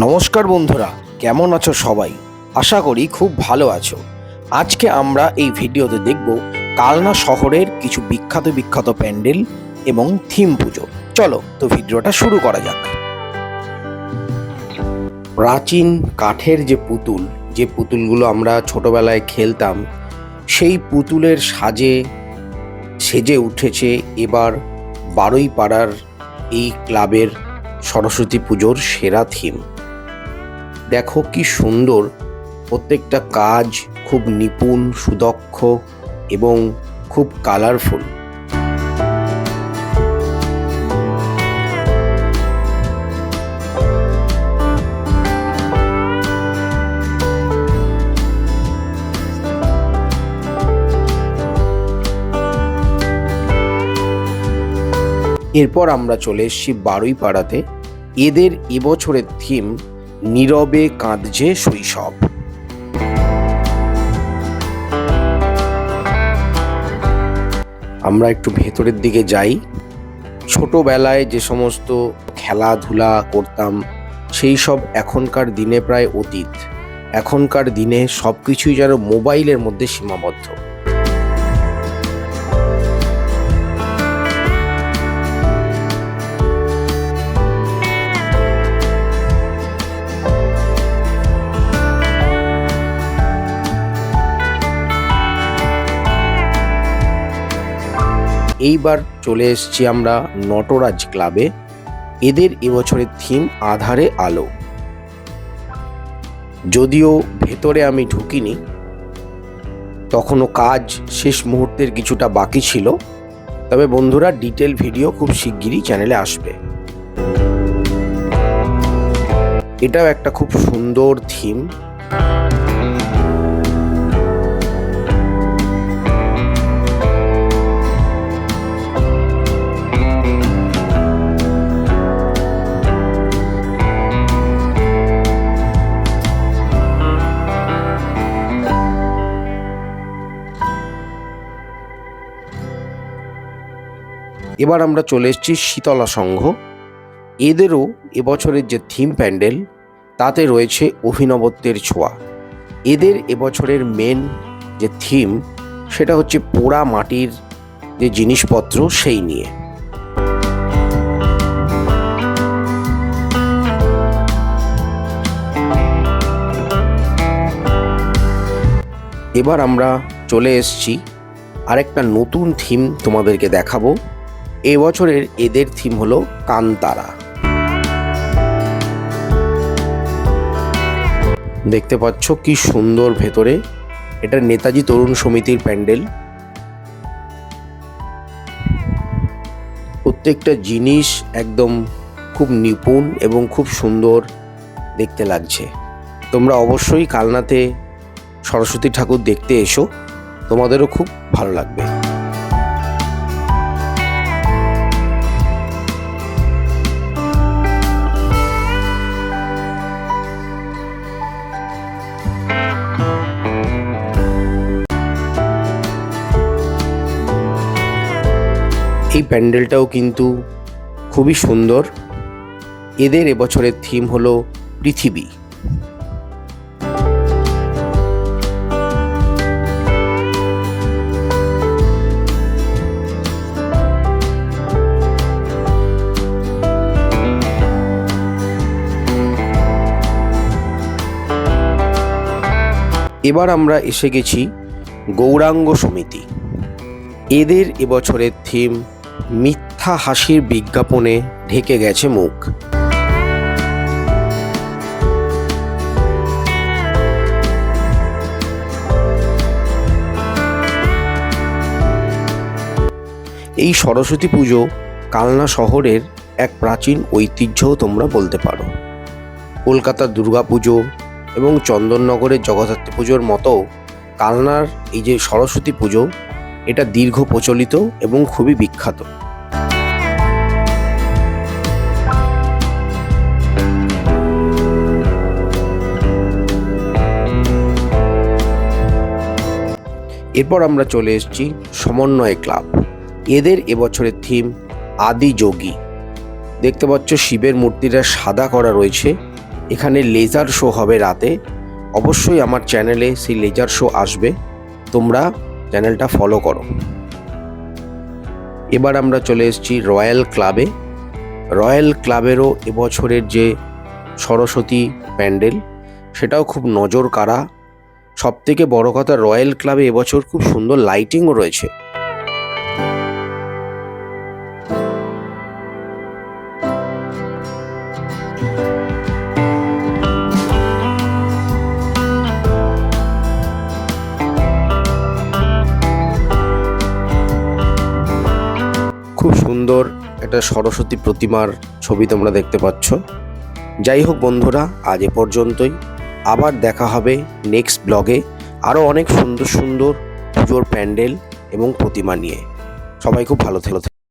নমস্কার বন্ধুরা, কেমন আছো সবাই? আশা করি খুব ভালো আছো। আজকে আমরা এই ভিডিওতে দেখব কালনা শহরের কিছু বিখ্যাত প্যান্ডেল এবং থিম পুজো। চলো তো ভিডিওটা শুরু করা যাক। প্রাচীন কাঠের যে পুতুলগুলো আমরা ছোটবেলায় খেলতাম, সেই পুতুলের সেজে উঠেছে এবার বারুইপাড়ার এই ক্লাবের সরস্বতী পুজোর সেরা থিম। দেখো কি সুন্দর, প্রত্যেকটা কাজ খুব নিপুণ, সুদক্ষ এবং খুব কালারফুল। এরপর আমরা চলে এসেছি বারুইপাড়াতে। এদের এবছরের থিম নীরবে কাঁদছে শৈশব। আমরা একটু ভেতরের দিকে যাই। ছোটবেলায় যে সমস্ত খেলাধুলা করতাম সেই সব এখনকার দিনে প্রায় অতীত। এখনকার দিনে সব কিছুই যেন মোবাইলের মধ্যে সীমাবদ্ধ। এইবার চলে এসেছি আমরা নটরাজ ক্লাবে। এদের এবছরের থিম আধারে আলো। যদিও ভেতরে আমি ঢুকিনি, তখনও কাজ শেষ মুহূর্তের কিছুটা বাকি ছিল। তবে বন্ধুরা, ডিটেল ভিডিও খুব শিগগিরই চ্যানেলে আসবে। এটাও একটা খুব সুন্দর থিম। এবার আমরা চলে এসেছি শীতলা সংঘ। এদেরও এবছরের যে থিম প্যান্ডেল, তাতে রয়েছে অভিনবত্বের ছোঁয়া। এদের এবছরের মেন যে থিম, সেটা হচ্ছে পোড়া মাটির যে জিনিসপত্র সেই নিয়ে। এবার আমরা চলে এসেছি আরেকটা নতুন থিম তোমাদেরকে দেখাবো। এবছরের এদের থিম হলো কান্তারা। দেখতে পাচ্ছ কি সুন্দর ভেতরে। এটা নেতাজি তরুণ সমিতির প্যান্ডেল। প্রত্যেকটা জিনিস একদম খুব নিপুণ এবং খুব সুন্দর দেখতে লাগছে। তোমরা অবশ্যই কালনাতে সরস্বতী ঠাকুর দেখতে এসো, তোমাদেরও খুব ভালো লাগবে। এই প্যান্ডেলটাও কিন্তু খুবই সুন্দর। এদের এবছরের থিম হলো পৃথিবী। এবার আমরা এসে গেছি গৌরাঙ্গ সমিতি। এদের এবছরের থিম মিথ্যা হাসির বিজ্ঞাপনে ঢেকে গেছে মুখ। এই সরস্বতী পুজো কালনা শহরের এক প্রাচীন ঐতিহ্যও তোমরা বলতে পারো। কলকাতার দুর্গাপুজো এবং চন্দননগরের জগদ্ধাত্রী পুজোর মতো কালনার এই যে সরস্বতী পুজো, এটা দীর্ঘ প্রচলিত এবং খুবই বিখ্যাত। এরপর আমরা চলে এসেছি সমন্বয় ক্লাব। এদের এবছরের থিম আদি যোগী। দেখতে পাচ্ছ শিবের মূর্তিটা সাদা করা রয়েছে এখানে লেজার শো হবে রাতে। অবশ্যই আমার চ্যানেলে সেই লেজার শো আসবে, তোমরা চ্যানেলটা ফলো করো। এবার আমরা চলে এসেছি রয়্যাল ক্লাবে। রয়্যাল ক্লাবেরও এবছরের যে সরস্বতী প্যান্ডেল সেটাও খুব নজর কাড়া। সবথেকে বড় কথা, রয়্যাল ক্লাবে এবছর খুব সুন্দর লাইটিংও রয়েছে। খুব সুন্দর একটা সরস্বতী প্রতিমার ছবি তোমরা দেখতে পাচ্ছ। যাই হোক বন্ধুরা, আজ এ পর্যন্তই। আবার দেখা হবে নেক্সট ব্লগে আরও অনেক সুন্দর সুন্দর পুজোর প্যান্ডেল এবং প্রতিমা নিয়ে। সবাই খুব ভালো থেকো।